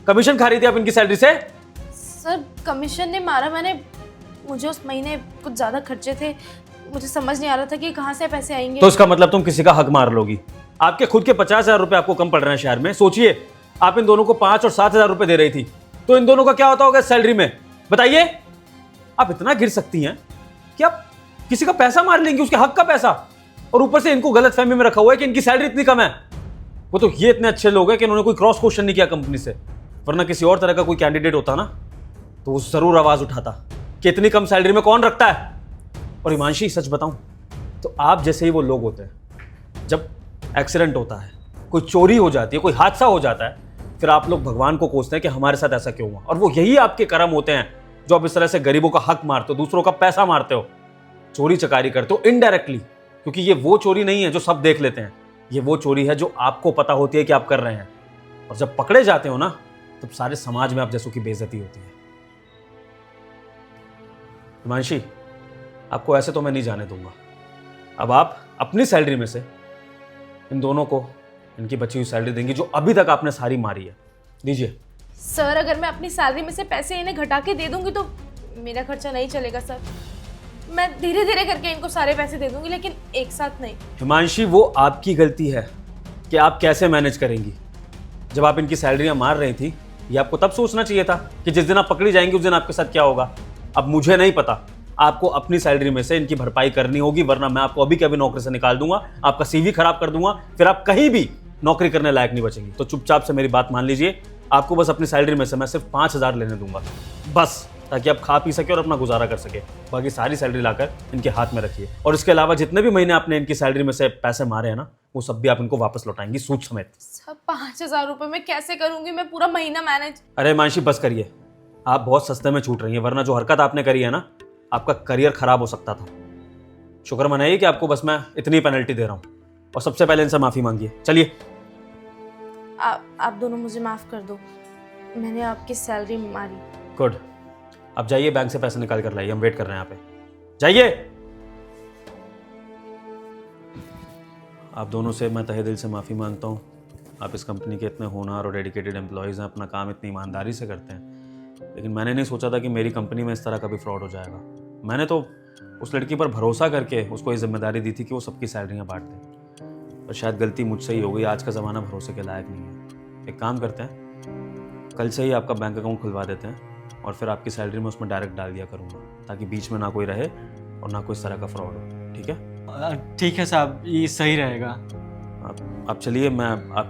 Commission खा रही थी आप इनकी सैलरी से? सर कमीशन ने मारा, मुझे उस महीने कुछ ज़्यादा खर्चे थे, मुझे समझ नहीं आ रहा था कि कहाँ से पैसे आएंगे। तो इसका मतलब तुम किसी का हक मार लोगी। आपके खुद के 50,000 रुपए आपको कम पड़ रहे हैं शहर में। सोचिए, आप इन दोनों को 5 और 7,000 रुपए दे रही थी, तो इन दोनों का क्या होता होगा सैलरी में? बताइए। आप इतना गिर सकती हैं कि आप किसी का पैसा मार लेंगी, उसके हक का पैसा, और ऊपर से इनको गलत फहमी में रखा हुआ है कि इनकी सैलरी इतनी कम है। वो तो ये इतने अच्छे लोग हैं कि इन्होंने कोई क्रॉस क्वेश्चन नहीं किया कंपनी से, वरना किसी और तरह का कोई कैंडिडेट होता ना तो वो जरूर आवाज उठाता कि इतनी कम सैलरी में कौन रखता है। और हिमांशी, सच बताऊं तो आप जैसे ही वो लोग होते हैं, जब एक्सीडेंट होता है, कोई चोरी हो जाती है, कोई हादसा हो जाता है, फिर आप लोग भगवान को कोसते हैं कि हमारे साथ ऐसा क्यों हुआ। और वो यही आपके कर्म होते हैं जो आप इस तरह से गरीबों का हक मारते हो, दूसरों का पैसा मारते हो, चोरी चकारी करते हो इनडायरेक्टली। क्योंकि ये वो चोरी नहीं है जो सब देख लेते हैं, ये वो चोरी है जो आपको पता होती है कि आप कर रहे हैं, और जब पकड़े जाते हो ना तब सारे समाज में आप जैसों की बेइज्जती होती है। हिमांशी, आपको ऐसे तो मैं नहीं जाने दूंगा। अब आप अपनी सैलरी में से इन दोनों को इनकी बची हुई सैलरी देंगी जो अभी तक आपने सारी मारी है। दीजिए। सर अगर मैं अपनी सैलरी में से पैसे इन्हें घटा के दे दूंगी तो मेरा खर्चा नहीं चलेगा सर। मैं धीरे धीरे करके इनको सारे पैसे दे दूंगी, लेकिन एक साथ नहीं। हिमांशी, वो आपकी गलती है कि आप कैसे मैनेज करेंगी। जब आप इनकी सैलरियां मार रही थी, ये आपको तब सोचना चाहिए था कि जिस दिन आप पकड़ी जाएंगी उस दिन आपके साथ क्या होगा। अब मुझे नहीं पता, आपको अपनी सैलरी में से इनकी भरपाई करनी होगी, वरना मैं आपको अभी के अभी नौकरी से निकाल दूंगा, आपका सीवी खराब कर दूंगा, फिर आप कहीं भी नौकरी करने लायक नहीं बचेंगी। तो चुपचाप से मेरी बात मान लीजिए, आपको बस अपनी सैलरी में से मैं सिर्फ 5,000 लेने दूंगा, बस, ताकि आप खा पी सके और अपना गुजारा कर सके। बाकी सारी सैलरी लाकर इनके हाथ में रखिए, और इसके अलावा जितने भी महीने आपने इनकी सैलरी में से पैसे मारे हैं ना, वो सब भी आप इनको वापस लौटाएंगी, सूद समेत। सर 5,000 रुपए में कैसे करूंगी मैं पूरा महीना मैनेज? अरे हिमांशी, बस करिए, आप बहुत सस्ते में छूट रही हैं, वरना जो हरकत आपने करी है ना, आपका करियर खराब हो सकता था। शुक्र मनाइए कि आपको बस मैं इतनी पेनल्टी दे रहा हूं, और सबसे पहले इनसे माफी मांगिए। चलिए। आप दोनों मुझे माफ कर दो, मैंने आपकी सैलरी मारी। गुड। अब जाइए, बैंक से पैसे निकाल कर लाइए, हम वेट कर रहे हैं यहाँ पे। जाइए। आप दोनों से मैं तहे दिल से माफ़ी मांगता हूँ। आप इस कंपनी के इतने होनहार और डेडिकेटेड एम्प्लॉयज़ हैं, अपना काम इतनी ईमानदारी से करते हैं, लेकिन मैंने नहीं सोचा था कि मेरी कंपनी में इस तरह का भी फ्रॉड हो जाएगा। मैंने तो उस लड़की पर भरोसा करके उसको ये जिम्मेदारी दी थी कि वो सबकी सैलरियाँ बांट दें, पर शायद गलती मुझसे ही हो गई। आज का ज़माना भरोसे के लायक नहीं है। एक काम करते हैं, कल से ही आपका बैंक अकाउंट खुलवा देते हैं, और फिर आपकी सैलरी में उसमें डायरेक्ट डाल दिया करूँगा, ताकि बीच में ना कोई रहे और ना कोई इस तरह का फ्रॉड हो। ठीक है? ठीक है साहब, ये सही रहेगा। आप चलिए, मैं आप